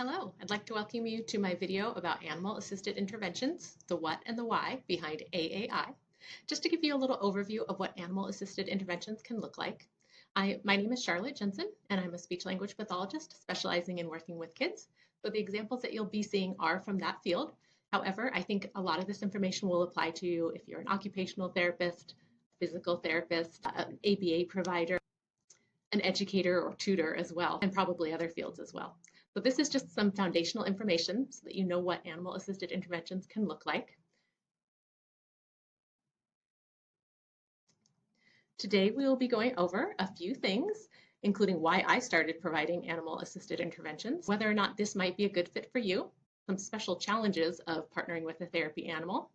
Hello, I'd like to welcome you to my video about animal-assisted interventions, the what and the why behind AAI. Just to give you a little overview of what animal-assisted interventions can look like. My name is Charlotte Jensen, and I'm a speech-language pathologist specializing in working with kids. So the examples that you'll be seeing are from that field. However, I think a lot of this information will apply to you if you're an occupational therapist, physical therapist, an ABA provider, an educator or tutor as well, and probably other fields as well. So this is just some foundational information so that you know what animal-assisted interventions can look like. Today we will be going over a few things, including why I started providing animal-assisted interventions, whether or not this might be a good fit for you, some special challenges of partnering with a therapy animal,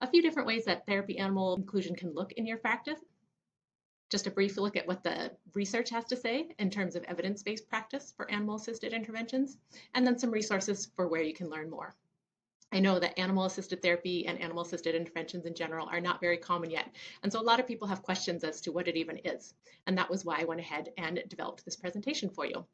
a few different ways that therapy animal inclusion can look in your practice, just a brief look at what the research has to say in terms of evidence-based practice for animal-assisted interventions, and then some resources for where you can learn more. I know that animal-assisted therapy and animal-assisted interventions in general are not very common yet, and so a lot of people have questions as to what it even is, and that was why I went ahead and developed this presentation for you.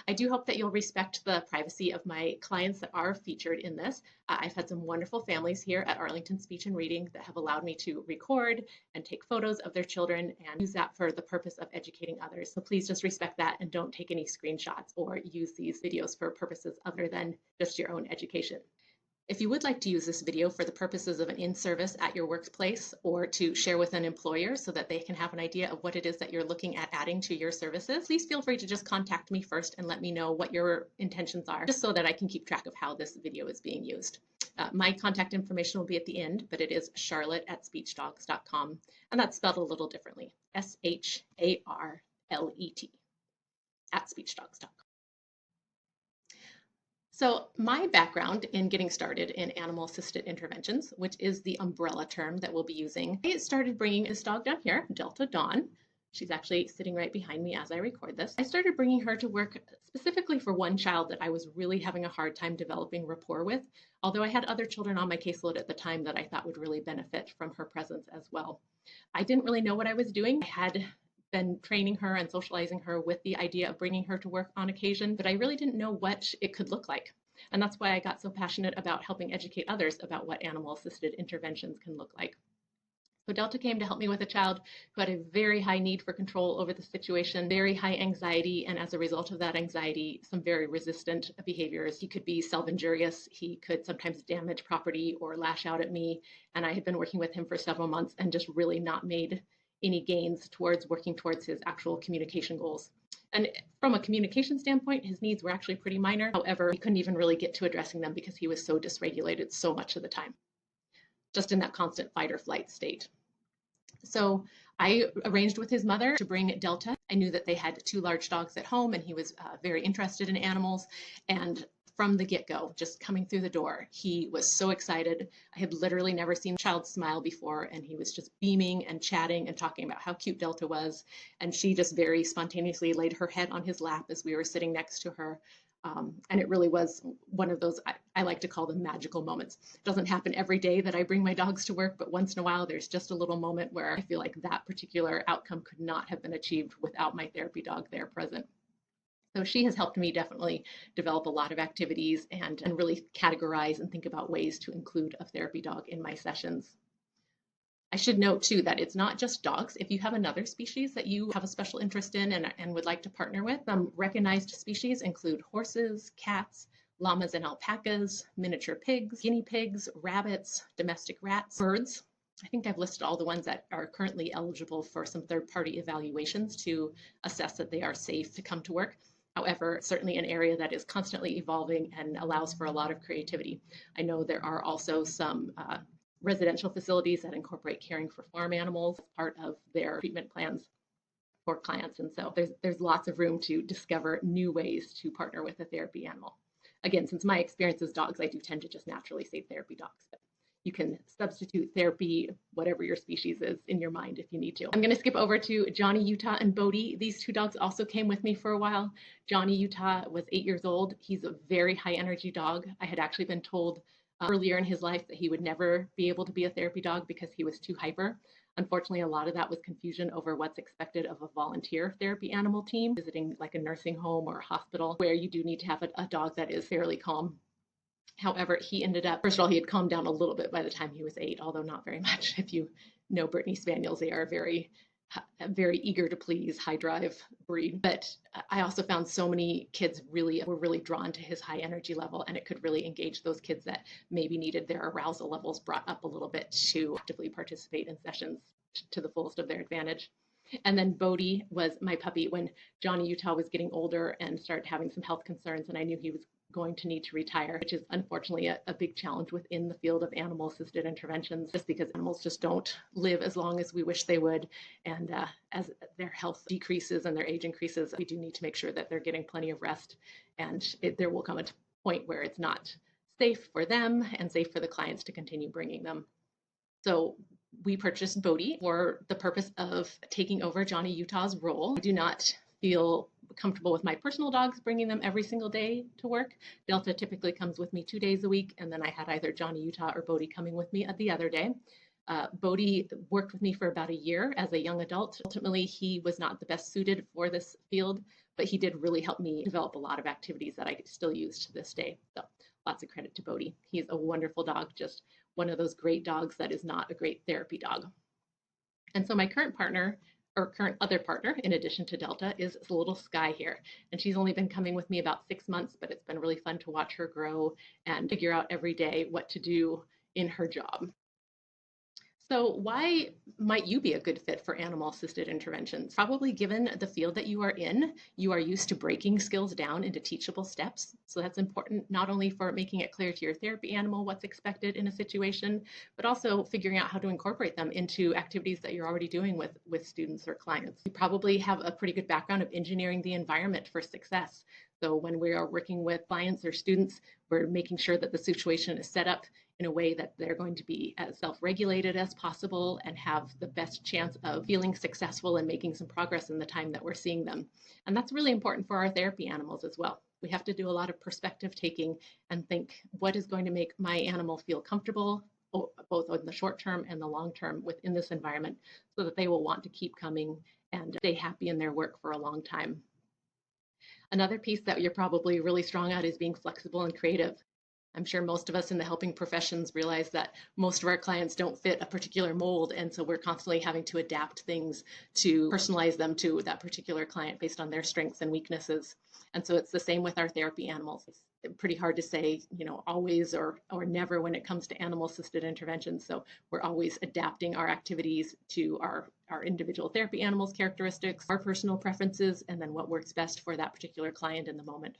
I do hope that you'll respect the privacy of my clients that are featured in this. I've had some wonderful families here at Arlington Speech and Reading that have allowed me to record and take photos of their children and use that for the purpose of educating others. So please just respect that and don't take any screenshots or use these videos for purposes other than just your own education. If you would like to use this video for the purposes of an in-service at your workplace or to share with an employer so that they can have an idea of what it is that you're looking at adding to your services, please feel free to just contact me first and let me know what your intentions are, just so that I can keep track of how this video is being used. My contact information will be at the end, but it is charlotte@speechdogs.com, and that's spelled a little differently, SHARLET @speechdogs.com. So my background in getting started in animal-assisted interventions, which is the umbrella term that we'll be using, I started bringing this dog down here, Delta Dawn. She's actually sitting right behind me as I record this. I started bringing her to work specifically for one child that I was really having a hard time developing rapport with, although I had other children on my caseload at the time that I thought would really benefit from her presence as well. I didn't really know what I was doing. I had been training her and socializing her with the idea of bringing her to work on occasion, but I really didn't know what it could look like. And that's why I got so passionate about helping educate others about what animal-assisted interventions can look like. So Delta came to help me with a child who had a very high need for control over the situation, very high anxiety, and as a result of that anxiety, some very resistant behaviors. He could be self-injurious, he could sometimes damage property or lash out at me, and I had been working with him for several months and just really not made any gains towards working towards his actual communication goals. And from a communication standpoint, his needs were actually pretty minor. However, he couldn't even really get to addressing them because he was so dysregulated so much of the time, just in that constant fight or flight state. So I arranged with his mother to bring Delta. I knew that they had two large dogs at home and he was very interested in animals. And from the get-go, just coming through the door, he was so excited. I had literally never seen a child smile before, and he was just beaming and chatting and talking about how cute Delta was. And she just very spontaneously laid her head on his lap as we were sitting next to her. And it really was one of those, I like to call them magical moments. It doesn't happen every day that I bring my dogs to work, but once in a while, there's just a little moment where I feel like that particular outcome could not have been achieved without my therapy dog there present. So she has helped me definitely develop a lot of activities and really categorize and think about ways to include a therapy dog in my sessions. I should note too that it's not just dogs. If you have another species that you have a special interest in and would like to partner with, recognized species include horses, cats, llamas and alpacas, miniature pigs, guinea pigs, rabbits, domestic rats, birds. I think I've listed all the ones that are currently eligible for some third-party evaluations to assess that they are safe to come to work. However, certainly an area that is constantly evolving and allows for a lot of creativity. I know there are also some residential facilities that incorporate caring for farm animals as part of their treatment plans for clients. And so there's lots of room to discover new ways to partner with a therapy animal. Again, since my experience is dogs, I do tend to just naturally say therapy dogs. But you can substitute therapy, whatever your species is, in your mind if you need to. I'm going to skip over to Johnny, Utah, and Bodie. These two dogs also came with me for a while. Johnny, Utah was 8 years old. He's a very high energy dog. I had actually been told earlier in his life that he would never be able to be a therapy dog because he was too hyper. Unfortunately, a lot of that was confusion over what's expected of a volunteer therapy animal team visiting like a nursing home or a hospital where you do need to have a dog that is fairly calm. However, he ended up, first of all, he had calmed down a little bit by the time he was 8, although not very much. If you know Brittany Spaniels, they are very eager to please, high drive breed. But I also found so many kids were really drawn to his high energy level, and it could really engage those kids that maybe needed their arousal levels brought up a little bit to actively participate in sessions to the fullest of their advantage. And then Bodie was my puppy when Johnny Utah was getting older and started having some health concerns, and I knew he was going to need to retire, which is unfortunately a big challenge within the field of animal assisted interventions, just because animals just don't live as long as we wish they would. And as their health decreases and their age increases, we do need to make sure that they're getting plenty of rest. And there will come a point where it's not safe for them and safe for the clients to continue bringing them. So we purchased Bodie for the purpose of taking over Johnny Utah's role. I do not feel comfortable with my personal dogs bringing them every single day to work. Delta typically comes with me 2 days a week, and then I had either Johnny Utah or Bodie coming with me the other day. Bodie worked with me for about a year as a young adult. Ultimately, he was not the best suited for this field, but he did really help me develop a lot of activities that I still use to this day. So lots of credit to Bodie. He's a wonderful dog, just one of those great dogs that is not a great therapy dog. And so my current other partner, in addition to Delta, is little Sky here. And she's only been coming with me about 6 months, but it's been really fun to watch her grow and figure out every day what to do in her job. So why might you be a good fit for animal-assisted interventions? Probably given the field that you are in, you are used to breaking skills down into teachable steps. So that's important not only for making it clear to your therapy animal what's expected in a situation, but also figuring out how to incorporate them into activities that you're already doing with students or clients. You probably have a pretty good background of engineering the environment for success. So when we are working with clients or students, we're making sure that the situation is set up in a way that they're going to be as self-regulated as possible and have the best chance of feeling successful and making some progress in the time that we're seeing them. And that's really important for our therapy animals as well. We have to do a lot of perspective taking and think, what is going to make my animal feel comfortable, both in the short term and the long term within this environment, so that they will want to keep coming and stay happy in their work for a long time. Another piece that you're probably really strong at is being flexible and creative. I'm sure most of us in the helping professions realize that most of our clients don't fit a particular mold, and so we're constantly having to adapt things to personalize them to that particular client based on their strengths and weaknesses. And so it's the same with our therapy animals. It's pretty hard to say, always or never when it comes to animal-assisted interventions. So we're always adapting our activities to our individual therapy animals' characteristics, our personal preferences, and then what works best for that particular client in the moment.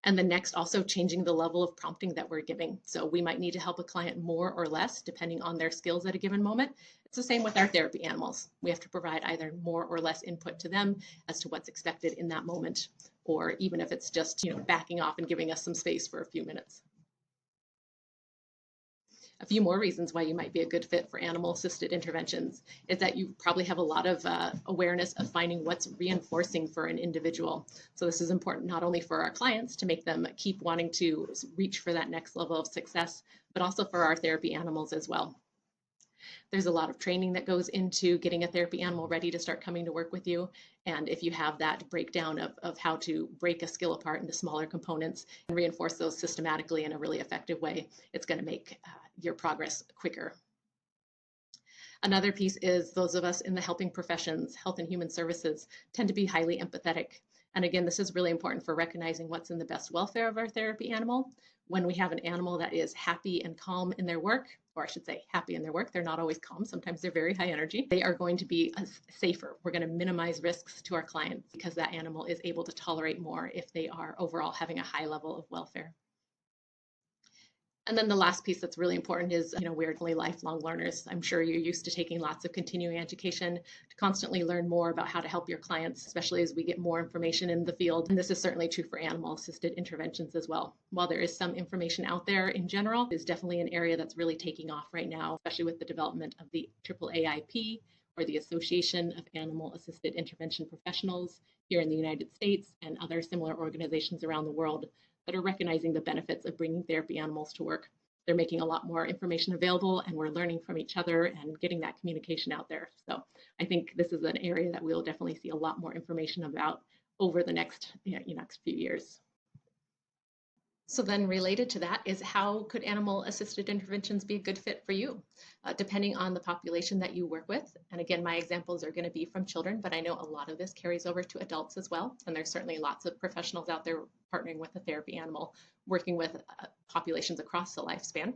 And then next, also changing the level of prompting that we're giving. So we might need to help a client more or less depending on their skills at a given moment. It's the same with our therapy animals. We have to provide either more or less input to them as to what's expected in that moment, or even if it's just, backing off and giving us some space for a few minutes. A few more reasons why you might be a good fit for animal-assisted interventions is that you probably have a lot of awareness of finding what's reinforcing for an individual. So this is important not only for our clients to make them keep wanting to reach for that next level of success, but also for our therapy animals as well. There's a lot of training that goes into getting a therapy animal ready to start coming to work with you. And if you have that breakdown of how to break a skill apart into smaller components and reinforce those systematically in a really effective way, it's going to make your progress quicker. Another piece is those of us in the helping professions, health and human services, tend to be highly empathetic. And again, this is really important for recognizing what's in the best welfare of our therapy animal. When we have an animal that is happy and calm in their work, or I should say happy in their work, they're not always calm. Sometimes they're very high energy. They are going to be safer. We're going to minimize risks to our clients because that animal is able to tolerate more if they are overall having a high level of welfare. And then the last piece that's really important is, we're definitely lifelong learners. I'm sure you're used to taking lots of continuing education to constantly learn more about how to help your clients, especially as we get more information in the field. And this is certainly true for animal-assisted interventions as well. While there is some information out there in general, it is definitely an area that's really taking off right now, especially with the development of the AAI, or the Association of Animal-Assisted Intervention Professionals here in the United States and other similar organizations around the world that are recognizing the benefits of bringing therapy animals to work. they're making a lot more information available, and we're learning from each other and getting that communication out there. So I think this is an area that we'll definitely see a lot more information about over the next few years. So then related to that is, how could animal-assisted interventions be a good fit for you? Depending on the population that you work with. And again, my examples are going to be from children, but I know a lot of this carries over to adults as well. And there's certainly lots of professionals out there partnering with a therapy animal, working with populations across the lifespan.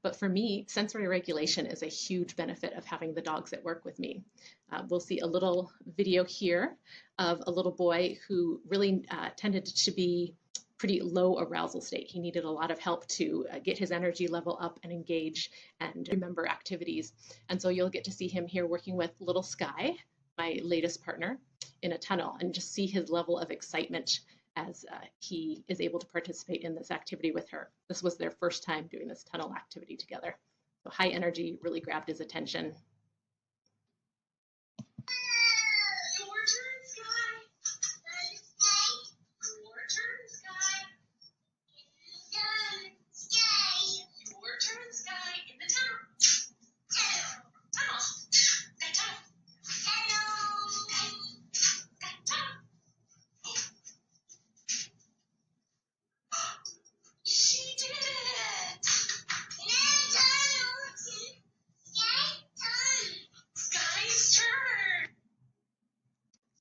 But for me, sensory regulation is a huge benefit of having the dogs that work with me. We'll see a little video here of a little boy who really tended to be pretty low arousal state. He needed a lot of help to get his energy level up and engage and remember activities. And so you'll get to see him here working with little Sky, my latest partner, in a tunnel, and just see his level of excitement as he is able to participate in this activity with her. This was their first time doing this tunnel activity together. So high energy really grabbed his attention.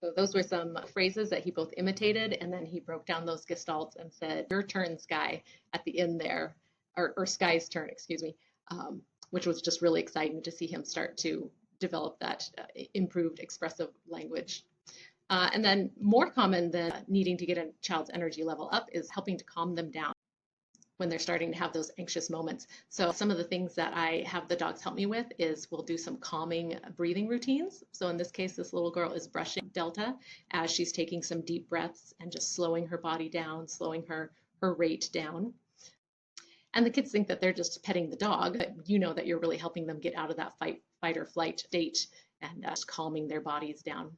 So those were some phrases that he both imitated, and then he broke down those gestalts and said, "Your turn, Sky," at the end there, or Sky's turn, excuse me, which was just really exciting to see him start to develop that improved expressive language. And then more common than needing to get a child's energy level up is helping to calm them down when they're starting to have those anxious moments. So some of the things that I have the dogs help me with is we'll do some calming breathing routines. So in this case, this little girl is brushing Delta as she's taking some deep breaths and just slowing her body down, slowing her rate down. And the kids think that they're just petting the dog, but you know that you're really helping them get out of that fight or flight state and just calming their bodies down.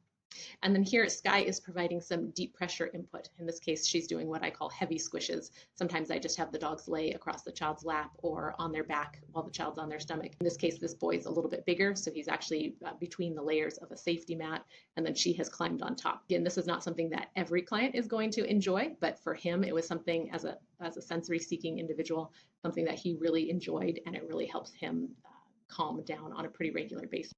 And then here, Sky is providing some deep pressure input. In this case, she's doing what I call heavy squishes. Sometimes I just have the dogs lay across the child's lap or on their back while the child's on their stomach. In this case, this boy's a little bit bigger, so he's actually between the layers of a safety mat, and then she has climbed on top. Again, this is not something that every client is going to enjoy, but for him, it was something as a sensory-seeking individual, something that he really enjoyed, and it really helps him calm down on a pretty regular basis.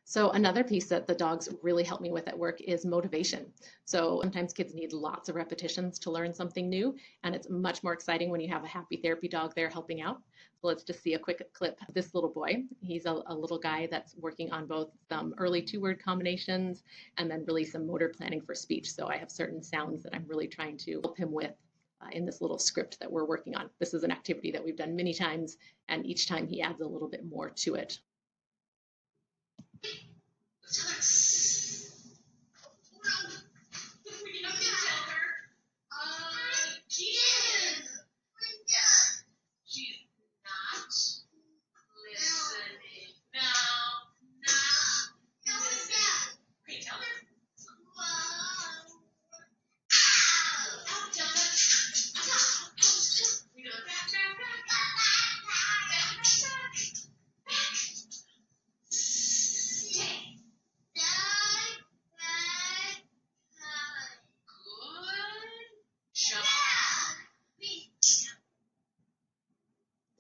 So another piece that the dogs really help me with at work is motivation. So sometimes kids need lots of repetitions to learn something new, and it's much more exciting when you have a happy therapy dog there helping out. So let's just see a quick clip of this little boy. He's a little guy that's working on both some early two-word combinations and then really some motor planning for speech. So I have certain sounds that I'm really trying to help him with in this little script that we're working on. This is an activity that we've done many times, and each time he adds a little bit more to it.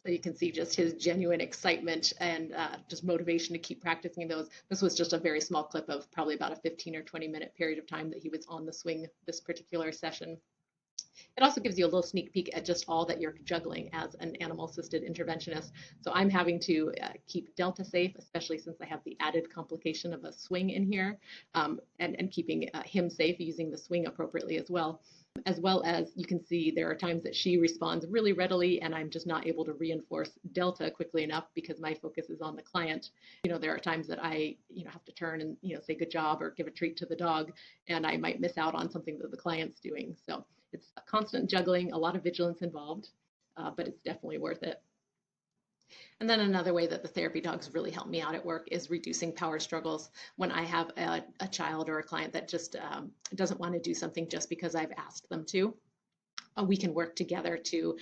So you can see just his genuine excitement and just motivation to keep practicing those. This was just a very small clip of probably about a 15 or 20-minute period of time that he was on the swing this particular session. It also gives you a little sneak peek at just all that you're juggling as an animal-assisted interventionist. So I'm having to keep Delta safe, especially since I have the added complication of a swing in here, and keeping him safe using the swing appropriately as well. As well as you can see there are times that she responds really readily and I'm just not able to reinforce Delta quickly enough because my focus is on the client. There are times that I have to turn and say good job or give a treat to the dog, and I might miss out on something that the client's doing. So it's a constant juggling, a lot of vigilance involved, but it's definitely worth it. And then another way that the therapy dogs really help me out at work is reducing power struggles. When I have a child or a client that just doesn't want to do something just because I've asked them to, we can work together to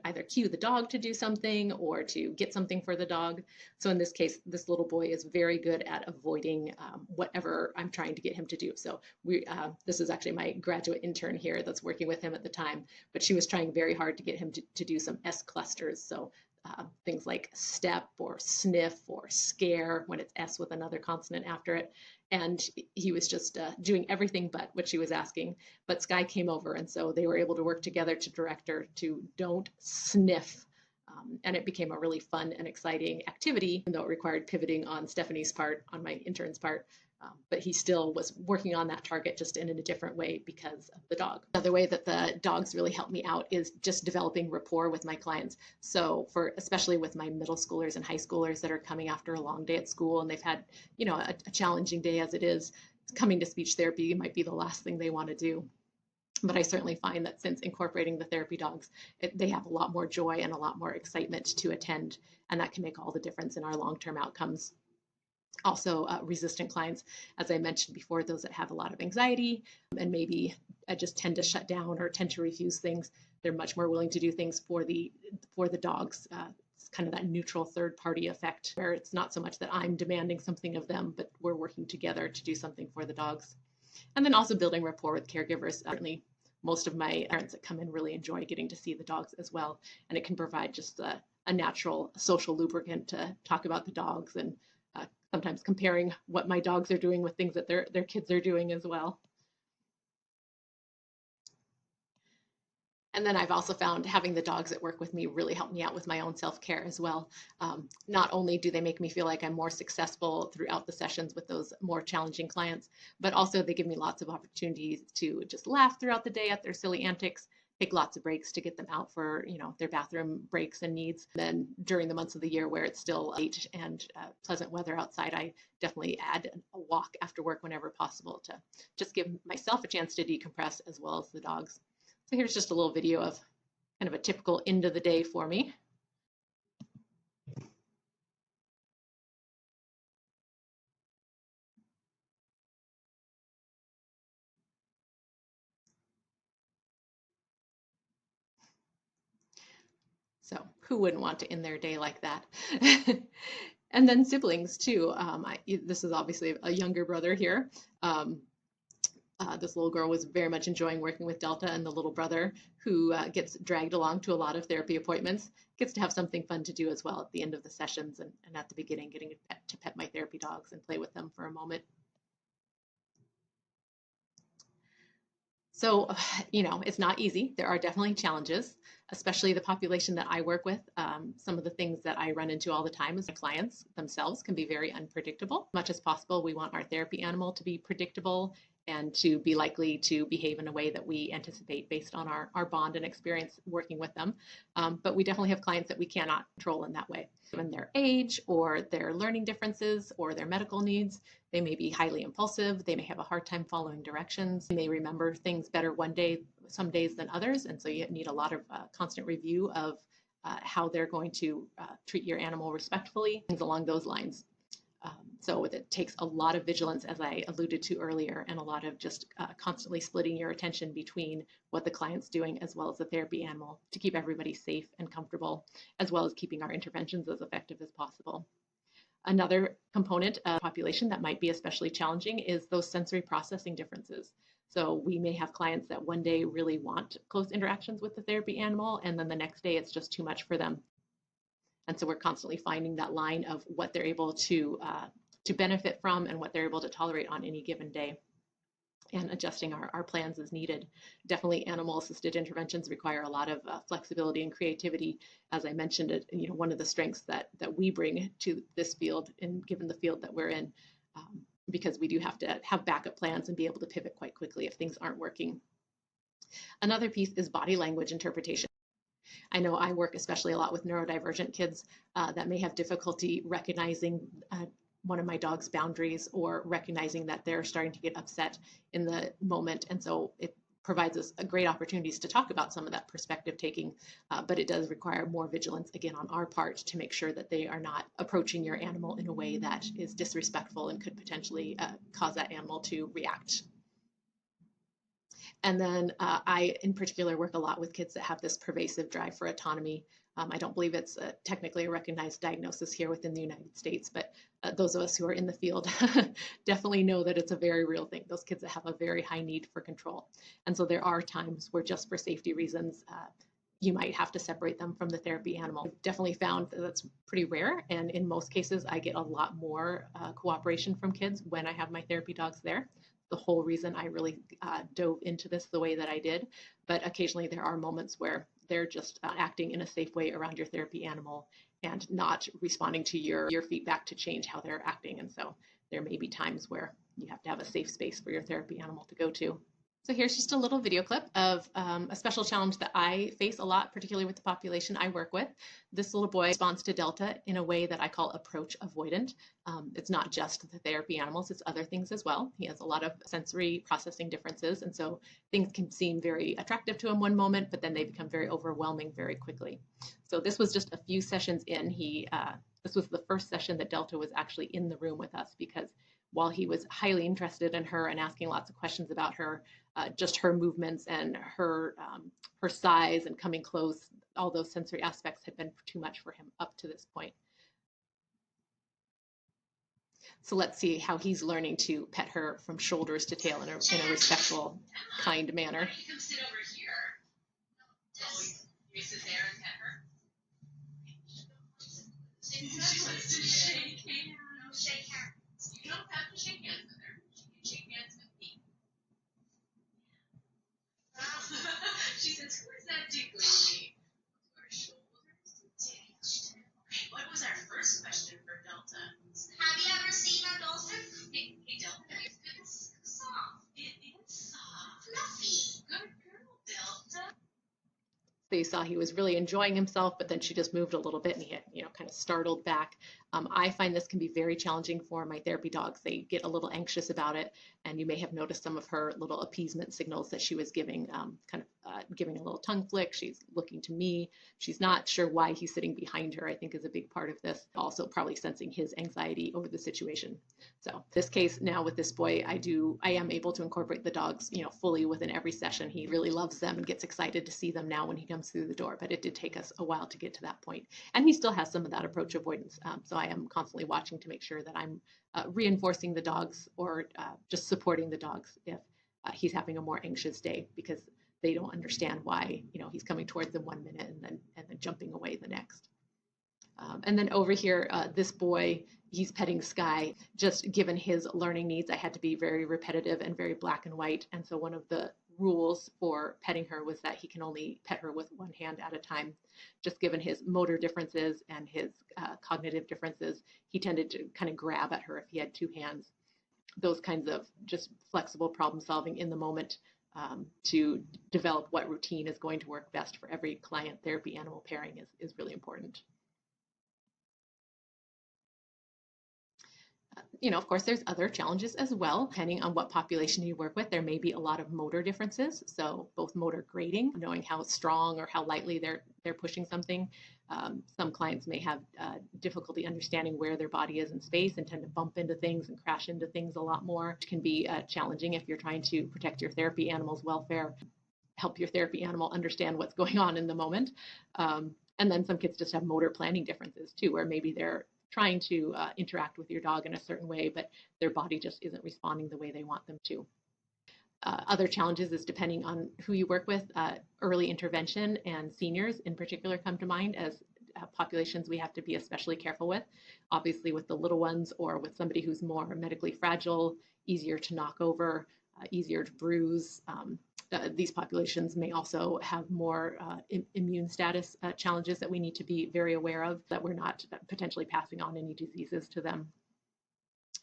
either cue the dog to do something or to get something for the dog. So in this case, this little boy is very good at avoiding whatever I'm trying to get him to do. So this is actually my graduate intern here that's working with him at the time, but she was trying very hard to get him to do some S clusters. So things like step or sniff or scare when it's S with another consonant after it. And he was just doing everything but what she was asking. But Sky came over, and so they were able to work together to direct her to don't sniff. And it became a really fun and exciting activity, even though it required pivoting on Stephanie's part, on my intern's part. But he still was working on that target just in a different way because of the dog. Another way that the dogs really help me out is just developing rapport with my clients. So especially with my middle schoolers and high schoolers that are coming after a long day at school and they've had, a challenging day as it is, coming to speech therapy might be the last thing they want to do. But I certainly find that since incorporating the therapy dogs, they have a lot more joy and a lot more excitement to attend, and that can make all the difference in our long-term outcomes. Also, resistant clients, as I mentioned before, those that have a lot of anxiety and maybe just tend to shut down or tend to refuse things, they're much more willing to do things for the dogs. It's kind of that neutral third-party effect where it's not so much that I'm demanding something of them, but we're working together to do something for the dogs. And then also building rapport with caregivers. Certainly, most of my parents that come in really enjoy getting to see the dogs as well, and it can provide just a natural social lubricant to talk about the dogs and sometimes comparing what my dogs are doing with things that their kids are doing as well. And then I've also found having the dogs that work with me really help me out with my own self-care as well. Not only do they make me feel like I'm more successful throughout the sessions with those more challenging clients, but also they give me lots of opportunities to just laugh throughout the day at their silly antics, take lots of breaks to get them out for their bathroom breaks and needs. Then during the months of the year where it's still late and pleasant weather outside, I definitely add a walk after work whenever possible to just give myself a chance to decompress as well as the dogs. So here's just a little video of kind of a typical end of the day for me. So who wouldn't want to end their day like that? And then siblings too. This is obviously a younger brother here. This little girl was very much enjoying working with Delta, and the little brother, who gets dragged along to a lot of therapy appointments, gets to have something fun to do as well at the end of the sessions and at the beginning, getting to pet my therapy dogs and play with them for a moment. So, it's not easy. There are definitely challenges, especially the population that I work with. Some of the things that I run into all the time is the clients themselves can be very unpredictable. As much as possible, we want our therapy animal to be predictable and to be likely to behave in a way that we anticipate based on our bond and experience working with them. But we definitely have clients that we cannot control in that way. Given their age or their learning differences or their medical needs, they may be highly impulsive. They may have a hard time following directions. They may remember things better one day, some days than others. And so you need a lot of constant review of how they're going to treat your animal respectfully, things along those lines. So it takes a lot of vigilance, as I alluded to earlier, and a lot of just constantly splitting your attention between what the client's doing as well as the therapy animal to keep everybody safe and comfortable, as well as keeping our interventions as effective as possible. Another component of population that might be especially challenging is those sensory processing differences. So we may have clients that one day really want close interactions with the therapy animal, and then the next day it's just too much for them. And so we're constantly finding that line of what they're able to benefit from and what they're able to tolerate on any given day, and adjusting our plans as needed. Definitely animal-assisted interventions require a lot of flexibility and creativity. As I mentioned, one of the strengths that we bring to this field, and given the field that we're in, because we do have to have backup plans and be able to pivot quite quickly if things aren't working. Another piece is body language interpretation. I know I work especially a lot with neurodivergent kids that may have difficulty recognizing one of my dog's boundaries or recognizing that they're starting to get upset in the moment. And so it provides us great opportunities to talk about some of that perspective taking, but it does require more vigilance, again, on our part to make sure that they are not approaching your animal in a way that is disrespectful and could potentially cause that animal to react. And then I, in particular, work a lot with kids that have this pervasive drive for autonomy. I don't believe it's technically a recognized diagnosis here within the United States, but those of us who are in the field definitely know that it's a very real thing. Those kids that have a very high need for control. And so there are times where just for safety reasons, you might have to separate them from the therapy animal. I've definitely found that that's pretty rare. And in most cases, I get a lot more cooperation from kids when I have my therapy dogs there. The whole reason I really dove into this the way that I did. But occasionally there are moments where they're just acting in a safe way around your therapy animal and not responding to your feedback to change how they're acting. And so there may be times where you have to have a safe space for your therapy animal to go to. So here's just a little video clip of a special challenge that I face a lot, particularly with the population I work with. This little boy responds to Delta in a way that I call approach avoidant. It's not just the therapy animals, it's other things as well. He has a lot of sensory processing differences, and so things can seem very attractive to him one moment, but then they become very overwhelming very quickly. So this was just a few sessions in. This was the first session that Delta was actually in the room with us, because while he was highly interested in her and asking lots of questions about her, just her movements and her size and coming close, all those sensory aspects had been too much for him up to this point. So let's see how he's learning to pet her from shoulders to tail in a respectful, kind manner. Come sit over here. You sit there and pet her. She wants to shake hands. No, shake hands. You don't have to shake hands with her. She can shake hands with me. She says, who is that tickling me? Her shoulders to tail. Okay, what was our first question for Delta? Have you ever seen a dolphin? Hey, Delta, it's soft. It is soft. Fluffy. Good girl, Delta. So you saw he was really enjoying himself, but then she just moved a little bit and he had, kind of startled back. I find this can be very challenging for my therapy dogs. They get a little anxious about it, and you may have noticed some of her little appeasement signals that she was giving, giving a little tongue flick. She's looking to me. She's not sure why he's sitting behind her, I think is a big part of this. Also probably sensing his anxiety over the situation. So this case now with this boy, I am able to incorporate the dogs, fully within every session. He really loves them and gets excited to see them now when he comes through the door, but it did take us a while to get to that point. And he still has some of that approach avoidance. So I am constantly watching to make sure that I'm reinforcing the dogs or just supporting the dogs if he's having a more anxious day, because they don't understand why, he's coming towards them 1 minute and then jumping away the next. And then over here, this boy, he's petting Sky. Just given his learning needs, I had to be very repetitive and very black and white. And so one of the rules for petting her was that he can only pet her with one hand at a time. Just given his motor differences and his cognitive differences, he tended to kind of grab at her if he had two hands. Those kinds of just flexible problem solving in the moment to develop what routine is going to work best for every client therapy animal pairing is really important. Of course, there's other challenges as well. Depending on what population you work with, there may be a lot of motor differences. So both motor grading, knowing how strong or how lightly they're pushing something. Some clients may have difficulty understanding where their body is in space and tend to bump into things and crash into things a lot more, which can be challenging if you're trying to protect your therapy animal's welfare, help your therapy animal understand what's going on in the moment. And then some kids just have motor planning differences too, where maybe they're trying to interact with your dog in a certain way, but their body just isn't responding the way they want them to. Other challenges is depending on who you work with. Early intervention and seniors in particular come to mind as populations we have to be especially careful with. Obviously with the little ones or with somebody who's more medically fragile, easier to knock over, easier to bruise. These populations may also have more immune status challenges that we need to be very aware of, that we're not potentially passing on any diseases to them.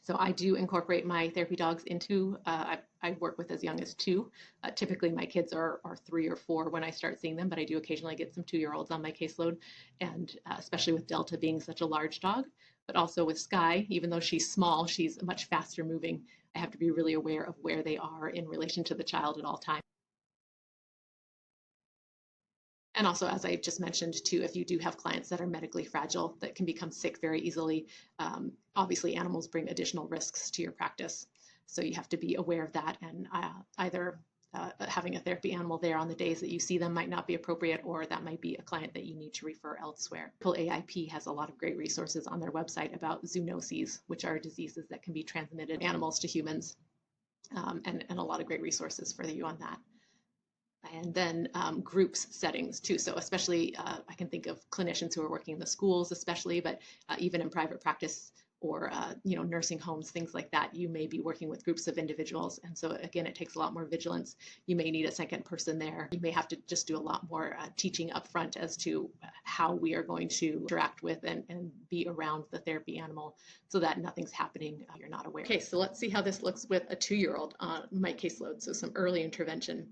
So I do incorporate my therapy dogs into, I work with as young as 2. Typically my kids are 3 or 4 when I start seeing them, but I do occasionally get some 2-year-olds on my caseload, and especially with Delta being such a large dog, but also with Sky, even though she's small, she's much faster moving. I have to be really aware of where they are in relation to the child at all times. And also, as I just mentioned too, if you do have clients that are medically fragile that can become sick very easily, obviously animals bring additional risks to your practice. So you have to be aware of that and either having a therapy animal there on the days that you see them might not be appropriate, or that might be a client that you need to refer elsewhere. AAIP has a lot of great resources on their website about zoonoses, which are diseases that can be transmitted animals to humans, and a lot of great resources for you on that. And then groups settings too. So especially I can think of clinicians who are working in the schools especially, but even in private practice or nursing homes, things like that, you may be working with groups of individuals. And so again, it takes a lot more vigilance. You may need a second person there. You may have to just do a lot more teaching up front as to how we are going to interact with and be around the therapy animal so that nothing's happening you're not aware. Okay, so let's see how this looks with a 2-year-old on my caseload. So some early intervention.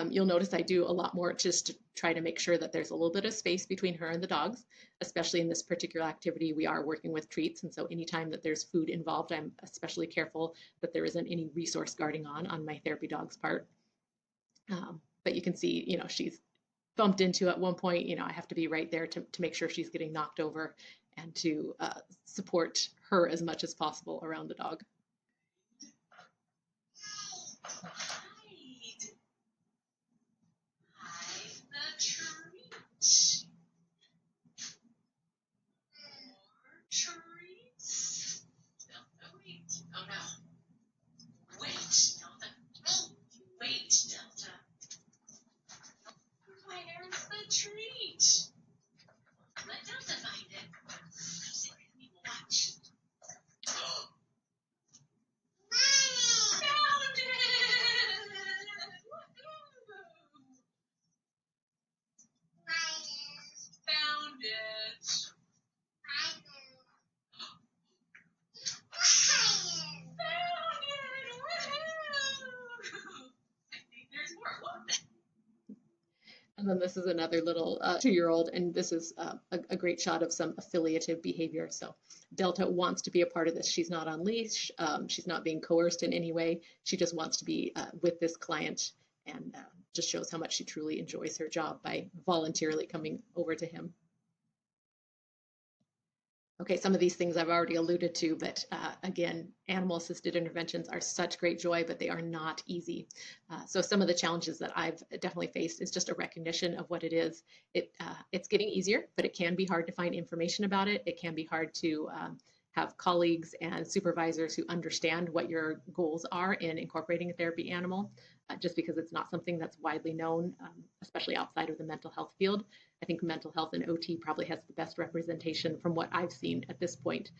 You'll notice I do a lot more just to try to make sure that there's a little bit of space between her and the dogs, especially in this particular activity. We are working with treats, and so anytime that there's food involved, I'm especially careful that there isn't any resource guarding on my therapy dog's part. But you can see, she's bumped into at one point. I have to be right there to make sure she's getting knocked over and to support her as much as possible around the dog. And then this is another little 2-year-old, and this is a great shot of some affiliative behavior. So Delta wants to be a part of this. She's not on leash. She's not being coerced in any way. She just wants to be with this client, and just shows how much she truly enjoys her job by voluntarily coming over to him. Okay, some of these things I've already alluded to, but again, animal-assisted interventions are such great joy, but they are not easy. So some of the challenges that I've definitely faced is just a recognition of what it is. It's getting easier, but it can be hard to find information about it. It can be hard to have colleagues and supervisors who understand what your goals are in incorporating a therapy animal, just because it's not something that's widely known, especially outside of the mental health field. I think mental health and OT probably has the best representation from what I've seen at this point,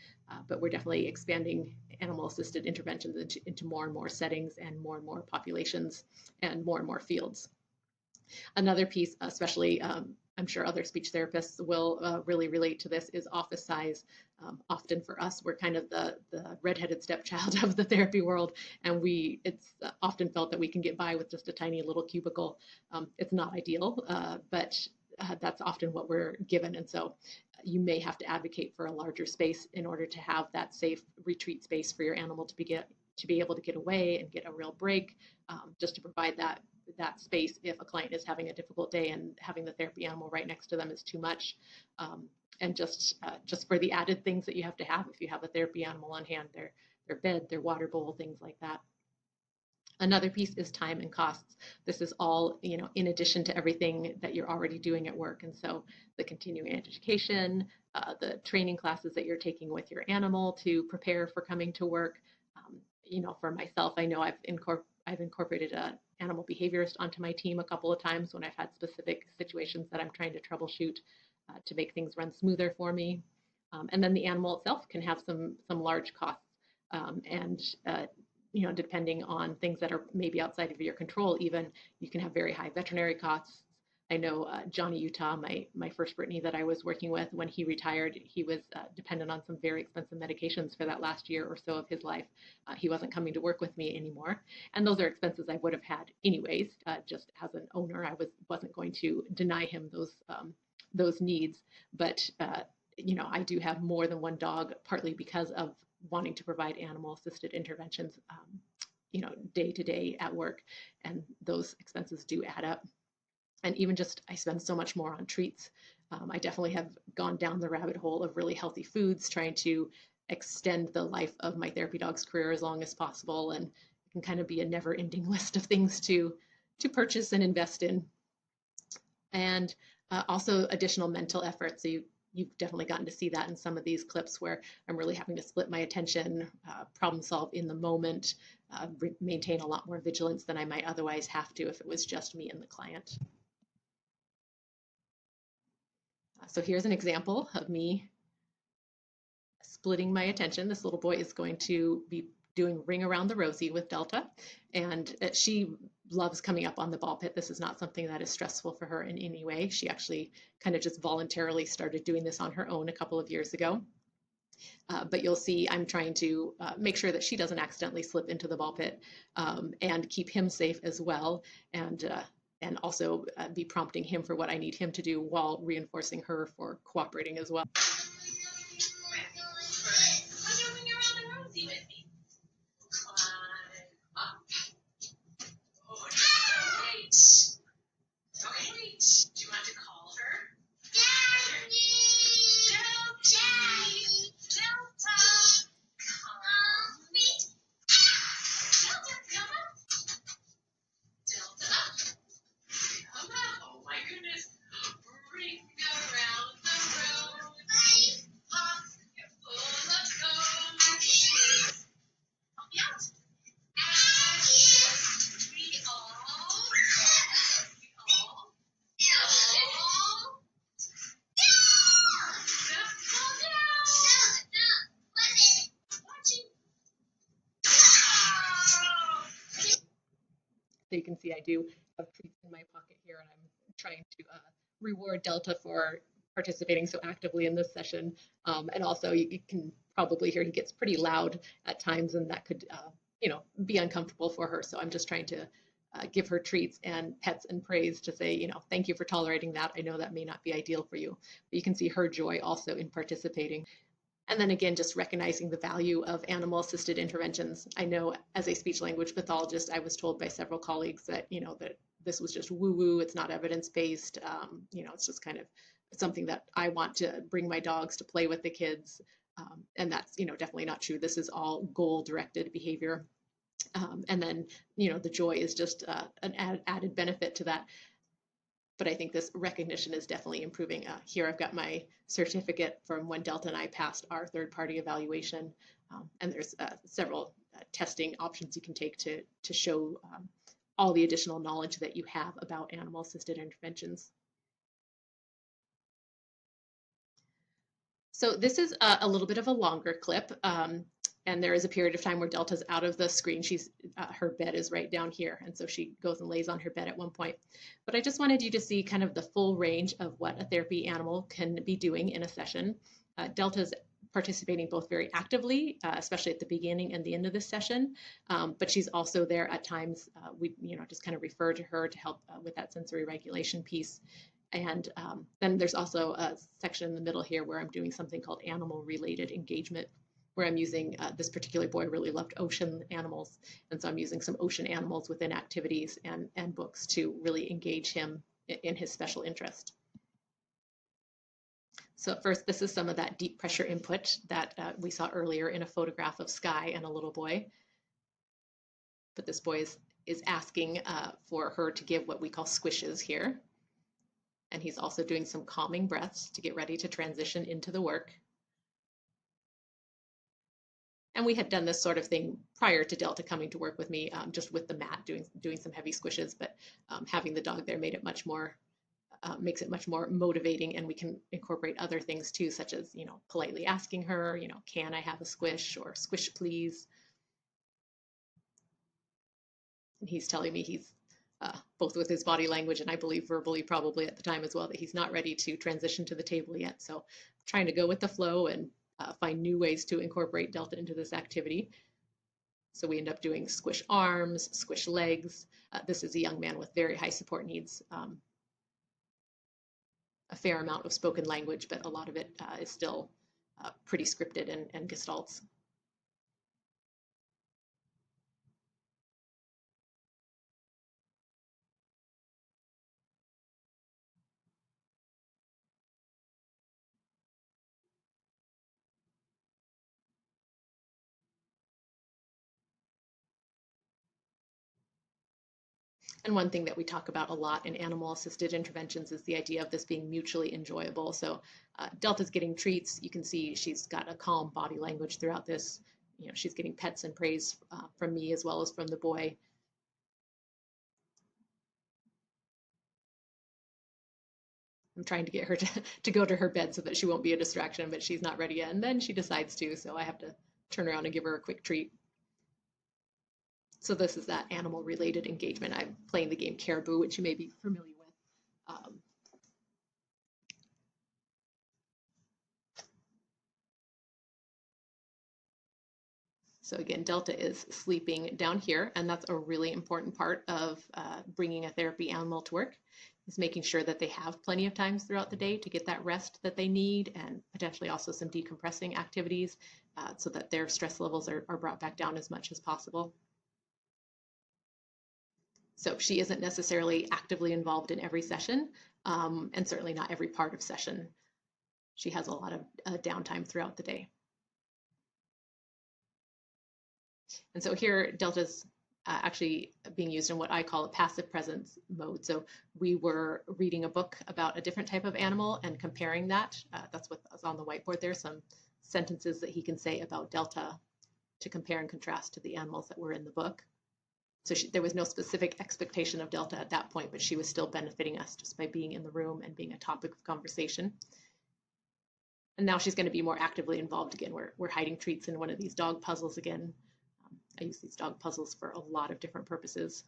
but we're definitely expanding animal-assisted interventions into more and more settings and more populations and more fields. Another piece, especially I'm sure other speech therapists will really relate to this, is office size. Often for us, we're kind of the redheaded stepchild of the therapy world, and it's often felt that we can get by with just a tiny little cubicle. It's not ideal, but that's often what we're given, and so you may have to advocate for a larger space in order to have that safe retreat space for your animal to be able to get away and get a real break, just to provide that space if a client is having a difficult day and having the therapy animal right next to them is too much. And just for the added things that you have to have if you have a therapy animal on hand, their bed, their water bowl, things like that. Another piece is time and costs. This is all, in addition to everything that you're already doing at work. And so the continuing education, the training classes that you're taking with your animal to prepare for coming to work. For myself, I know I've incorporated an animal behaviorist onto my team a couple of times when I've had specific situations that I'm trying to troubleshoot to make things run smoother for me. And then the animal itself can have some large costs. Depending on things that are maybe outside of your control, even you can have very high veterinary costs. I know Johnny Utah, my first Brittany that I was working with, when he retired, he was dependent on some very expensive medications for that last year or so of his life. He wasn't coming to work with me anymore. And those are expenses I would have had anyways. Just as an owner, I wasn't going to deny him those needs. But I do have more than one dog, partly because of wanting to provide animal-assisted interventions, day to day at work, and those expenses do add up. And even just, I spend so much more on treats. I definitely have gone down the rabbit hole of really healthy foods, trying to extend the life of my therapy dog's career as long as possible, and it can kind of be a never-ending list of things to to purchase and invest in. And also additional mental effort. So you've definitely gotten to see that in some of these clips where I'm really having to split my attention, problem solve in the moment, maintain a lot more vigilance than I might otherwise have to if it was just me and the client. So here's an example of me splitting my attention. This little boy is going to be doing Ring Around the Rosie with Delta, and she loves coming up on the ball pit. This is not something that is stressful for her in any way. She actually kind of just voluntarily started doing this on her own a couple of years ago. But you'll see I'm trying to make sure that she doesn't accidentally slip into the ball pit, and keep him safe as well, and also be prompting him for what I need him to do while reinforcing her for cooperating as well. So you can see I do have treats in my pocket here, and I'm trying to reward Delta for participating so actively in this session. And also you can probably hear he gets pretty loud at times, and that could be uncomfortable for her. So I'm just trying to give her treats and pets and praise to say, thank you for tolerating that. I know that may not be ideal for you, but you can see her joy also in participating. And then again, just recognizing the value of animal-assisted interventions. I know as a speech-language pathologist, I was told by several colleagues that, that this was just woo-woo, it's not evidence-based, it's just kind of something that I want to bring my dogs to play with the kids. And that's, definitely not true. This is all goal-directed behavior. And then, the joy is just an added benefit to that. But I think this recognition is definitely improving. Here I've got my certificate from when Delta and I passed our third-party evaluation, and there's several testing options you can take to show all the additional knowledge that you have about animal-assisted interventions. So this is a little bit of a longer clip. And there is a period of time where Delta's out of the screen. Her bed is right down here. And so she goes and lays on her bed at one point. But I just wanted you to see kind of the full range of what a therapy animal can be doing in a session. Delta's participating both very actively, especially at the beginning and the end of this session. But she's also there at times. We just kind of refer to her to help with that sensory regulation piece. And then there's also a section in the middle here where I'm doing something called animal-related engagement, where I'm using, this particular boy really loved ocean animals. And so I'm using some ocean animals within activities and books to really engage him in his special interest. So first, this is some of that deep pressure input that we saw earlier in a photograph of Sky and a little boy. But this boy is asking for her to give what we call squishes here. And he's also doing some calming breaths to get ready to transition into the work. And we had done this sort of thing prior to Delta coming to work with me, just with the mat, doing some heavy squishes, but having the dog there made it much more, makes it much more motivating, and we can incorporate other things too, such as, politely asking her, can I have a squish, or squish please. And he's telling me he's, both with his body language and I believe verbally probably at the time as well, that he's not ready to transition to the table yet. So trying to go with the flow and find new ways to incorporate Delta into this activity. So we end up doing squish arms, squish legs. This is a young man with very high support needs. A fair amount of spoken language, but a lot of it is still pretty scripted and gestalts. And one thing that we talk about a lot in animal-assisted interventions is the idea of this being mutually enjoyable. So Delta's getting treats. You can see she's got a calm body language throughout this. You know, she's getting pets and praise from me as well as from the boy. I'm trying to get her to go to her bed so that she won't be a distraction, but she's not ready yet. And then she decides to, so I have to turn around and give her a quick treat. So this is that animal-related engagement. I'm playing the game Caribou, which you may be familiar with. So again, Delta is sleeping down here, and that's a really important part of bringing a therapy animal to work, is making sure that they have plenty of times throughout the day to get that rest that they need, and potentially also some decompressing activities so that their stress levels are brought back down as much as possible. So she isn't necessarily actively involved in every session, and certainly not every part of session. She has a lot of downtime throughout the day. And so here, Delta's actually being used in what I call a passive presence mode. So we were reading a book about a different type of animal and comparing that. That's what's on the whiteboard there, some sentences that he can say about Delta to compare and contrast to the animals that were in the book. So there was no specific expectation of Delta at that point, but she was still benefiting us just by being in the room and being a topic of conversation. And now she's going to be more actively involved again. We're hiding treats in one of these dog puzzles again. I use these dog puzzles for a lot of different purposes.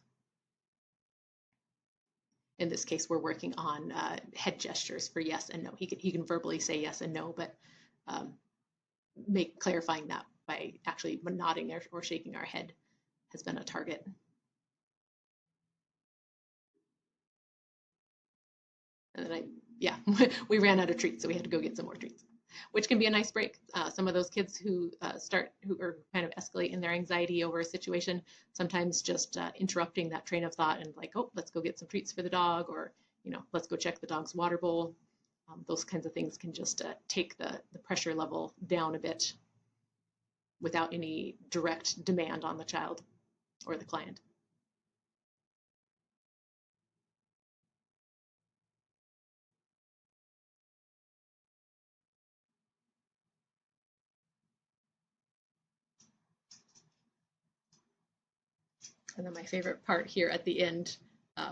In this case, we're working on head gestures for yes and no. He can verbally say yes and no, but clarifying that by actually nodding or shaking our head has been a target. And then we ran out of treats, so we had to go get some more treats, which can be a nice break. Some of those kids who are kind of escalate in their anxiety over a situation, sometimes just interrupting that train of thought and like, oh, let's go get some treats for the dog, or let's go check the dog's water bowl. Those kinds of things can just take the pressure level down a bit without any direct demand on the child or the client. And then my favorite part here at the end,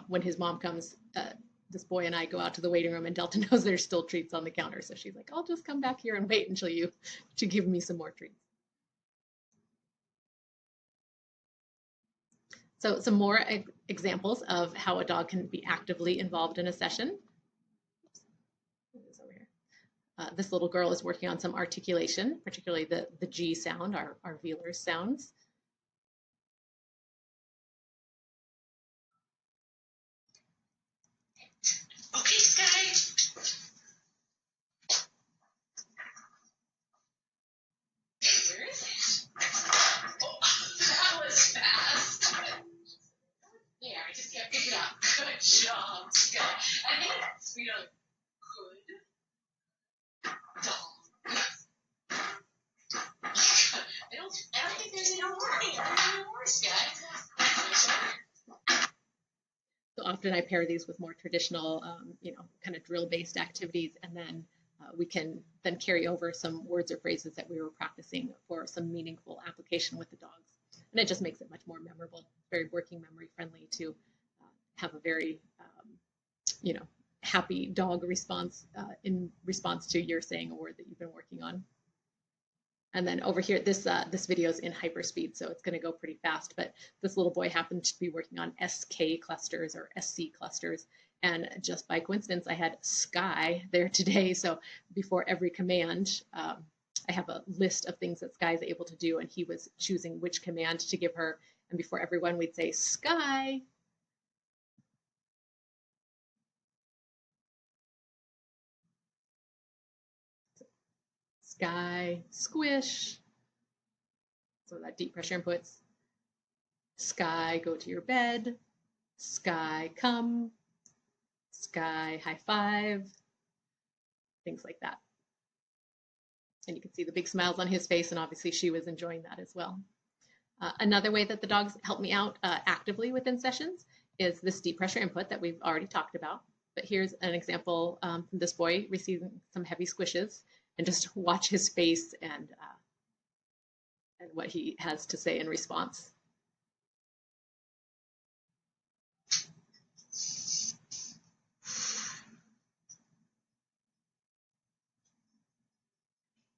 when his mom comes, this boy and I go out to the waiting room, and Delta knows there's still treats on the counter. So she's like, I'll just come back here and wait until you to give me some more treats. So some more examples of how a dog can be actively involved in a session. This little girl is working on some articulation, particularly the G sound, our velar sounds. Okay, Sky. Where is it? Oh, that was fast. Yeah, I just can't pick it up. Good job, Sky. I think it's good dog. I don't think there's any more, Sky. So often I pair these with more traditional, kind of drill-based activities, and then we can then carry over some words or phrases that we were practicing for some meaningful application with the dogs. And it just makes it much more memorable, very working memory friendly to have a very, happy dog response in response to your saying a word that you've been working on. And then over here, this video is in hyperspeed, so it's going to go pretty fast. But this little boy happened to be working on SK clusters or SC clusters. And just by coincidence, I had Sky there today. So before every command, I have a list of things that Sky is able to do. And he was choosing which command to give her. And before everyone, we'd say, Sky. Sky, squish. So that deep pressure inputs. Sky, go to your bed. Sky, come. Sky, high five. Things like that. And you can see the big smiles on his face, and obviously she was enjoying that as well. Another way that the dogs help me out actively within sessions is this deep pressure input that we've already talked about. But here's an example from this boy receiving some heavy squishes, and just watch his face and what he has to say in response.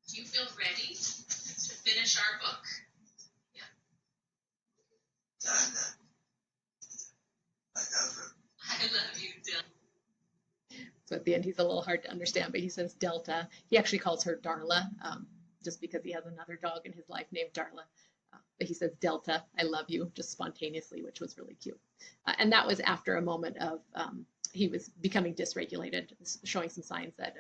Do you feel ready to finish our book? Yeah. I love you, Dylan. So at the end, he's a little hard to understand, but he says Delta. He actually calls her Darla, just because he has another dog in his life named Darla. But he says Delta, I love you, just spontaneously, which was really cute. And that was after a moment of he was becoming dysregulated, showing some signs that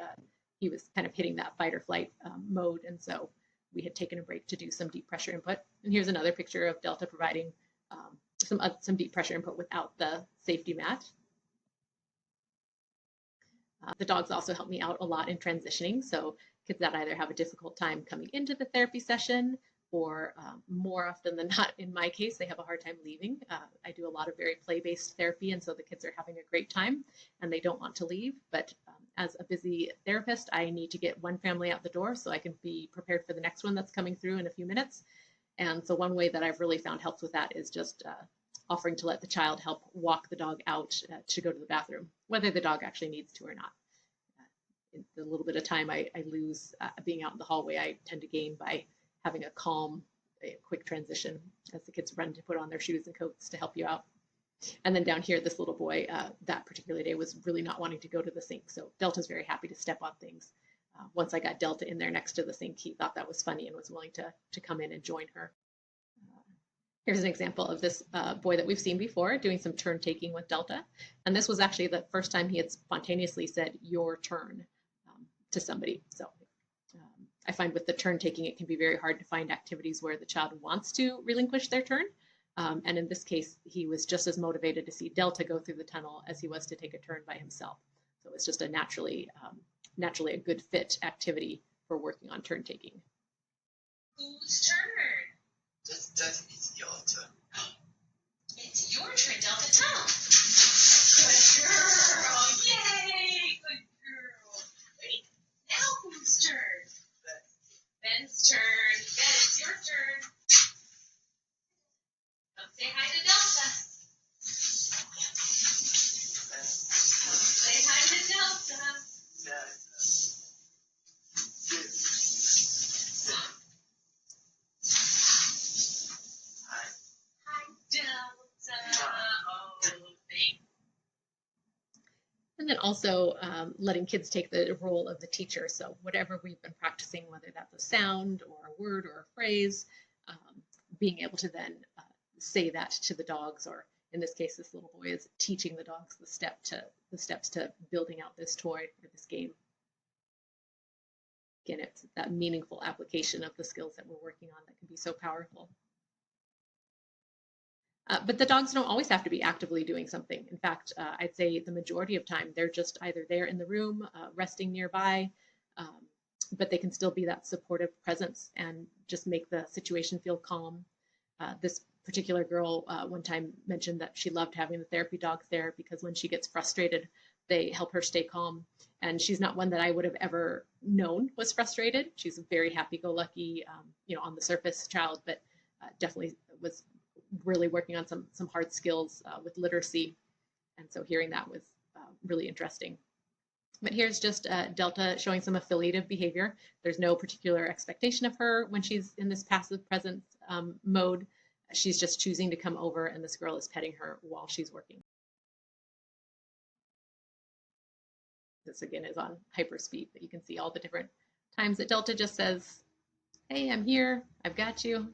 he was kind of hitting that fight or flight mode. And so we had taken a break to do some deep pressure input. And here's another picture of Delta providing some deep pressure input without the safety mat. The dogs also help me out a lot in transitioning. So kids that either have a difficult time coming into the therapy session, or more often than not, in my case, they have a hard time leaving. I do a lot of very play-based therapy, and so the kids are having a great time and they don't want to leave. But as a busy therapist, I need to get one family out the door so I can be prepared for the next one that's coming through in a few minutes. And so one way that I've really found helps with that is just offering to let the child help walk the dog out to go to the bathroom, whether the dog actually needs to or not. The little bit of time I lose being out in the hallway, I tend to gain by having a calm, quick transition as the kids run to put on their shoes and coats to help you out. And then down here, this little boy, that particular day was really not wanting to go to the sink. So Delta's very happy to step on things. Once I got Delta in there next to the sink, he thought that was funny and was willing to come in and join her. Here's an example of this boy that we've seen before doing some turn taking with Delta. And this was actually the first time he had spontaneously said, your turn, to somebody. So I find with the turn taking, it can be very hard to find activities where the child wants to relinquish their turn. And in this case, he was just as motivated to see Delta go through the tunnel as he was to take a turn by himself. So it's just a naturally a good fit activity for working on turn taking. Whose turn? It's your turn. It's your turn, Delta. Tunnel. Good girl. Yay! Good girl. Ready? Now whose turn? Ben's turn. Ben, it's your turn. Come say hi to Delta. Come say hi to Delta. Hi, Delta. Oh, thank. And then also letting kids take the role of the teacher. So whatever we've been practicing, whether that's a sound or a word or a phrase, being able to then say that to the dogs, or in this case, this little boy is teaching the dogs the steps to building out this toy or this game. Again, it's that meaningful application of the skills that we're working on that can be so powerful. But the dogs don't always have to be actively doing something. In fact, I'd say the majority of time, they're just either there in the room, resting nearby, but they can still be that supportive presence and just make the situation feel calm. This particular girl one time mentioned that she loved having the therapy dogs there because when she gets frustrated, they help her stay calm. And she's not one that I would have ever known was frustrated. She's a very happy-go-lucky, on the surface child, but definitely was really working on some hard skills with literacy. And so hearing that was really interesting. But here's just Delta showing some affiliative behavior. There's no particular expectation of her when she's in this passive presence mode. She's just choosing to come over, and this girl is petting her while she's working. This again is on hyperspeed, but you can see all the different times that Delta just says, hey, I'm here, I've got you.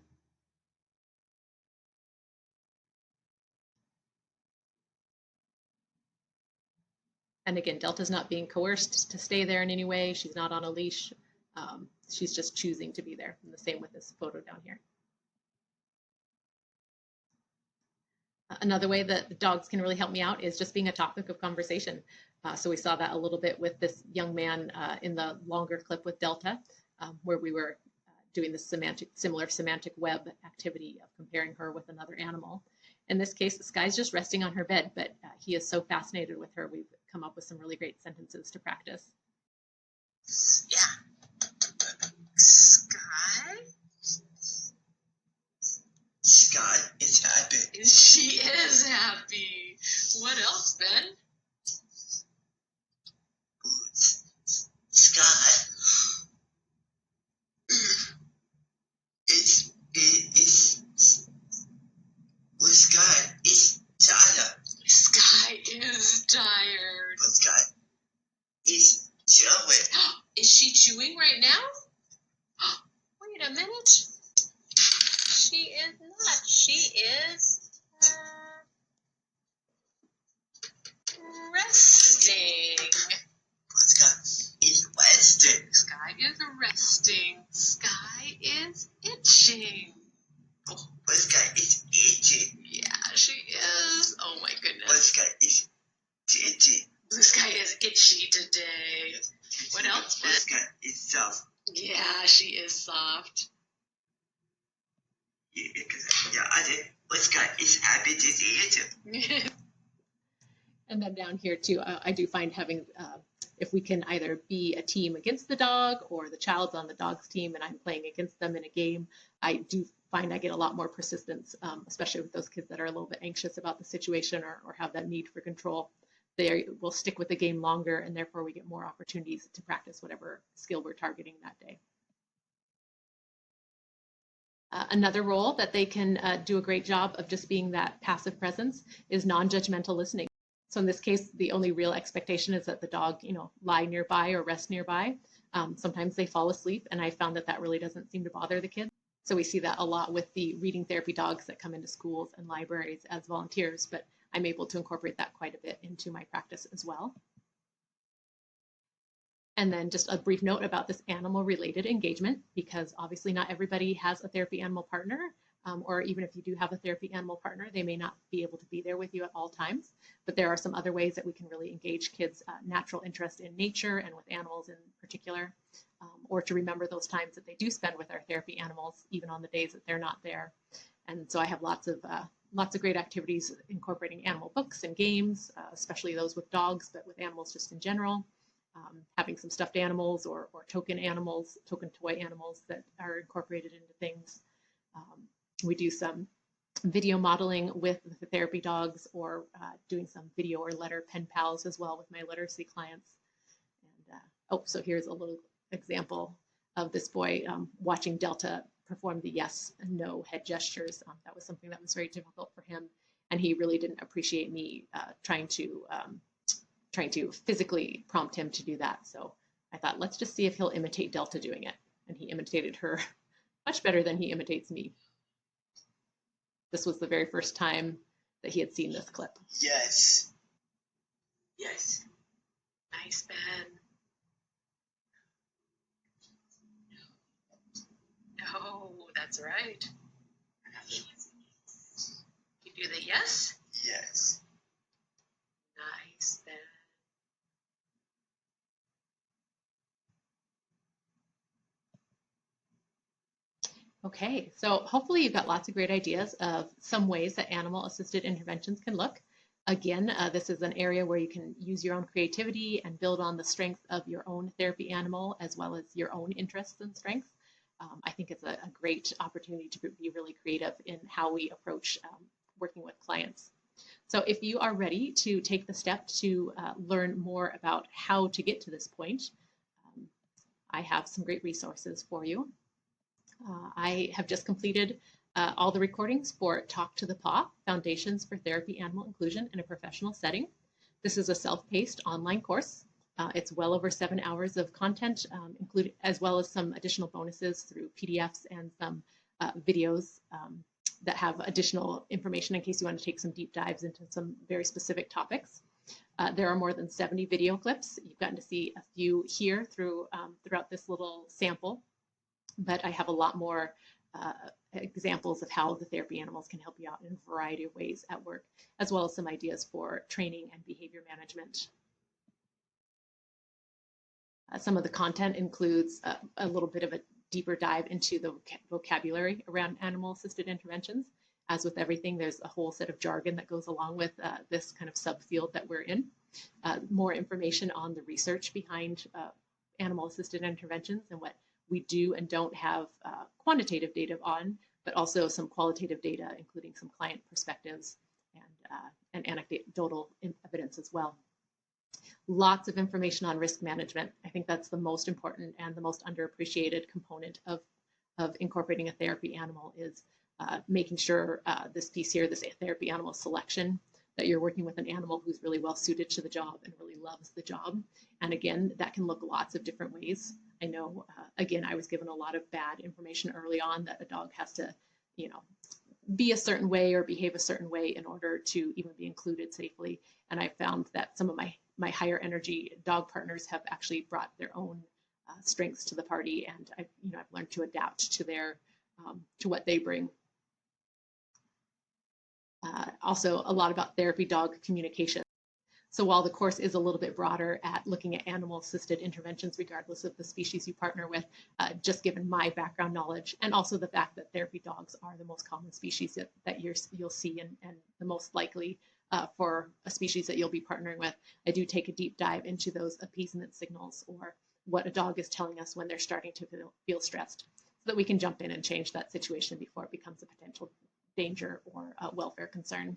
And again, Delta's not being coerced to stay there in any way. She's not on a leash. She's just choosing to be there. And the same with this photo down here. Another way that the dogs can really help me out is just being a topic of conversation. So we saw that a little bit with this young man in the longer clip with Delta, where we were doing this similar semantic web activity of comparing her with another animal. In this case, Sky's just resting on her bed, but he is so fascinated with her. We've come up with some really great sentences to practice. Yeah. Sky? Sky is happy. She is happy. What else, Ben? Sky Sky is tired. Sky is tired. But Sky is chewing. Is she chewing right now? Wait a minute. She is not. She is resting. But Sky is resting. Sky is resting. Sky is itching. But Sky is itchy. Yeah, she is. Oh my But goodness. Sky is itchy. Blue Sky is itchy today. What else, But Ben? Sky is soft. Yeah, she is soft. Yeah, I did. But Sky is happy to see you too. And then down here too, I do find having, if we can either be a team against the dog or the child's on the dog's team and I'm playing against them in a game, I do find I get a lot more persistence, especially with those kids that are a little bit anxious about the situation or have that need for control. They will stick with the game longer and therefore we get more opportunities to practice whatever skill we're targeting that day. Another role that they can do a great job of just being that passive presence is non-judgmental listening. So in this case, the only real expectation is that the dog, lie nearby or rest nearby. Sometimes they fall asleep, and I found that really doesn't seem to bother the kids. So we see that a lot with the reading therapy dogs that come into schools and libraries as volunteers, but I'm able to incorporate that quite a bit into my practice as well. And then just a brief note about this animal-related engagement, because obviously not everybody has a therapy animal partner, or even if you do have a therapy animal partner, they may not be able to be there with you at all times. But there are some other ways that we can really engage kids' natural interest in nature and with animals in particular, or to remember those times that they do spend with our therapy animals, even on the days that they're not there. And so I have lots of great activities incorporating animal books and games, especially those with dogs, but with animals just in general. Having some stuffed animals or token toy animals that are incorporated into things. We do some video modeling with the therapy dogs or doing some video or letter pen pals as well with my literacy clients. And so here's a little example of this boy watching Delta perform the yes and no head gestures. That was something that was very difficult for him, and he really didn't appreciate me trying to physically prompt him to do that. So I thought, let's just see if he'll imitate Delta doing it. And he imitated her much better than he imitates me. This was the very first time that he had seen this clip. Yes. Yes. Nice, Ben. No, that's right. You do the yes? Yes. Nice, Ben. Okay, so hopefully you've got lots of great ideas of some ways that animal-assisted interventions can look. Again, this is an area where you can use your own creativity and build on the strength of your own therapy animal as well as your own interests and strengths. I think it's a great opportunity to be really creative in how we approach working with clients. So if you are ready to take the step to learn more about how to get to this point, I have some great resources for you. I have just completed all the recordings for Talk to the Paw, Foundations for Therapy Animal Inclusion in a Professional Setting. This is a self-paced online course. It's well over 7 hours of content, including as well as some additional bonuses through PDFs and some videos that have additional information in case you want to take some deep dives into some very specific topics. There are more than 70 video clips. You've gotten to see a few here throughout this little sample. But I have a lot more examples of how the therapy animals can help you out in a variety of ways at work, as well as some ideas for training and behavior management. Some of the content includes a little bit of a deeper dive into the vocabulary around animal-assisted interventions, as with everything, there's a whole set of jargon that goes along with this kind of subfield that we're in. More information on the research behind animal-assisted interventions and what we do and don't have quantitative data on, but also some qualitative data, including some client perspectives and anecdotal evidence as well. Lots of information on risk management. I think that's the most important and the most underappreciated component of incorporating a therapy animal is making sure this piece here, this therapy animal selection, that you're working with an animal who's really well suited to the job and really loves the job. And again, that can look lots of different ways. I know, again, I was given a lot of bad information early on that a dog has to, you know, be a certain way or behave a certain way in order to even be included safely. And I found that some of my higher energy dog partners have actually brought their own strengths to the party, and I've learned to adapt to their to what they bring. Also, a lot about therapy dog communication. So while the course is a little bit broader at looking at animal-assisted interventions, regardless of the species you partner with, just given my background knowledge, and also the fact that therapy dogs are the most common species that you'll see and the most likely for a species that you'll be partnering with, I do take a deep dive into those appeasement signals or what a dog is telling us when they're starting to feel stressed, so that we can jump in and change that situation before it becomes a potential danger or a welfare concern.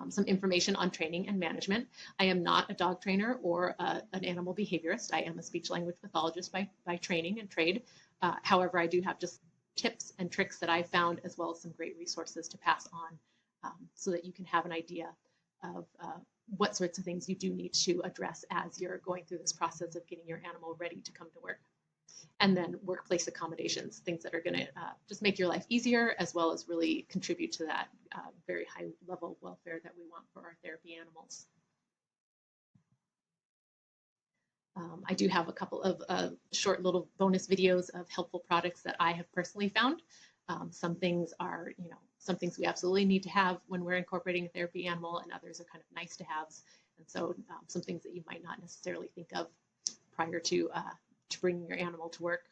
Some information on training and management. I am not a dog trainer or an animal behaviorist. I am a speech language pathologist by training and trade. However, I do have just tips and tricks that I found, as well as some great resources to pass on so that you can have an idea of what sorts of things you do need to address as you're going through this process of getting your animal ready to come to work. And then workplace accommodations, things that are going to just make your life easier, as well as really contribute to that very high level of welfare that we want for our therapy animals. I do have a couple of short little bonus videos of helpful products that I have personally found. Some things are, some things we absolutely need to have when we're incorporating a therapy animal, and others are kind of nice to haves. And so some things that you might not necessarily think of prior to bringing your animal to work.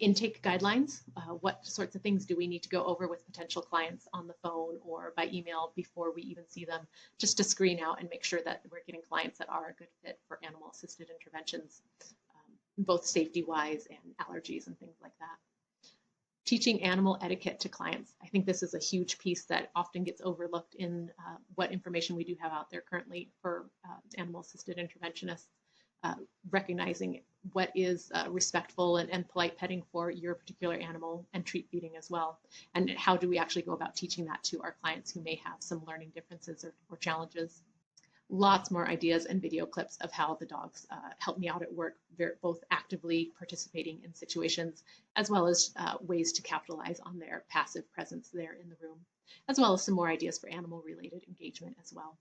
Intake guidelines, what sorts of things do we need to go over with potential clients on the phone or by email before we even see them, just to screen out and make sure that we're getting clients that are a good fit for animal-assisted interventions, both safety-wise and allergies and things like that. Teaching animal etiquette to clients. I think this is a huge piece that often gets overlooked in what information we do have out there currently for animal-assisted interventionists. Recognizing what is respectful and polite petting for your particular animal, and treat feeding as well. And how do we actually go about teaching that to our clients who may have some learning differences or challenges. Lots more ideas and video clips of how the dogs help me out at work, both actively participating in situations, as well as ways to capitalize on their passive presence there in the room, as well as some more ideas for animal-related engagement as well.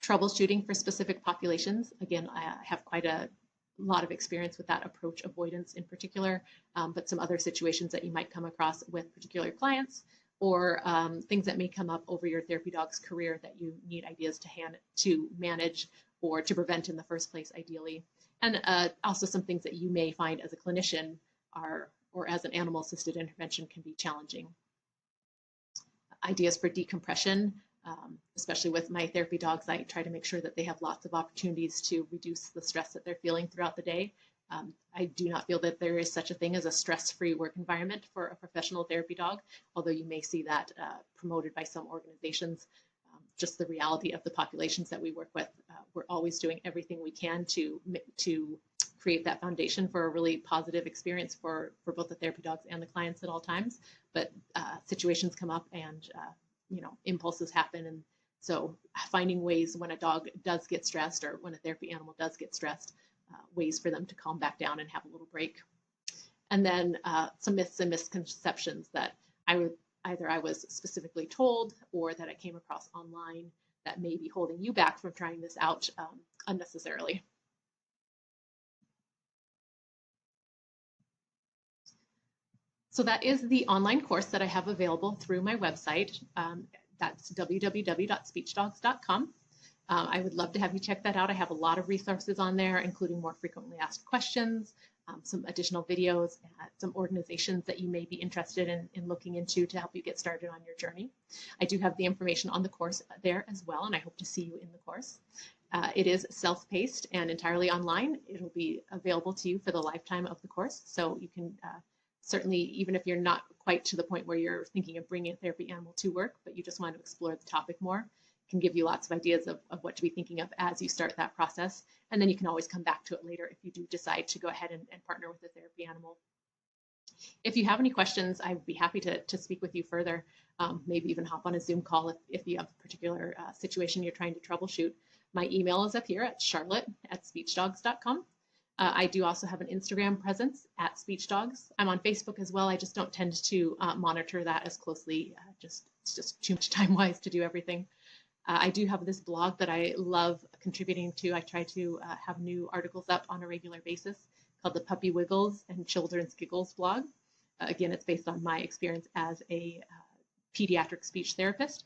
Troubleshooting for specific populations. Again, I have quite a lot of experience with that approach, avoidance in particular, but some other situations that you might come across with particular clients, or things that may come up over your therapy dog's career that you need ideas to manage or to prevent in the first place, ideally. And also some things that you may find as a clinician or as an animal-assisted intervention can be challenging. Ideas for decompression. Especially with my therapy dogs, I try to make sure that they have lots of opportunities to reduce the stress that they're feeling throughout the day. I do not feel that there is such a thing as a stress-free work environment for a professional therapy dog, although you may see that promoted by some organizations. Just the reality of the populations that we work with, we're always doing everything we can to create that foundation for a really positive experience for both the therapy dogs and the clients at all times. But situations come up and impulses happen, and so finding ways when a dog does get stressed or when a therapy animal does get stressed, ways for them to calm back down and have a little break. And then some myths and misconceptions that I was specifically told or that I came across online that may be holding you back from trying this out unnecessarily. So that is the online course that I have available through my website. That's www.speechdogs.com. I would love to have you check that out. I have a lot of resources on there, including more frequently asked questions, some additional videos, some organizations that you may be interested in looking into to help you get started on your journey. I do have the information on the course there as well, and I hope to see you in the course. It is self-paced and entirely online. It'll be available to you for the lifetime of the course, so you can certainly, even if you're not quite to the point where you're thinking of bringing a therapy animal to work, but you just want to explore the topic more, can give you lots of ideas of what to be thinking of as you start that process. And then you can always come back to it later if you do decide to go ahead and partner with a therapy animal. If you have any questions, I'd be happy to speak with you further, maybe even hop on a Zoom call if you have a particular situation you're trying to troubleshoot. My email is up here at charlotte@speechdogs.com. I do also have an Instagram presence at SpeechDogs. I'm on Facebook as well. I just don't tend to monitor that as closely. It's just too much time-wise to do everything. I do have this blog that I love contributing to. I try to have new articles up on a regular basis called the Puppy Wiggles and Children's Giggles blog. Again, it's based on my experience as a pediatric speech therapist.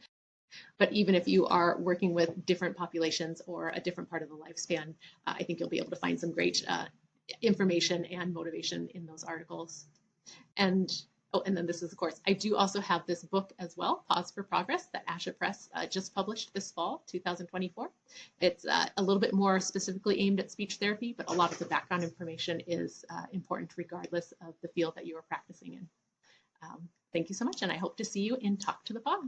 But even if you are working with different populations or a different part of the lifespan, I think you'll be able to find some great information and motivation in those articles. And then this is, of course, I do also have this book as well, Pause for Progress, that Asha Press just published this fall, 2024. It's a little bit more specifically aimed at speech therapy, but a lot of the background information is important regardless of the field that you are practicing in. Thank you so much, and I hope to see you in Talk to the Paw.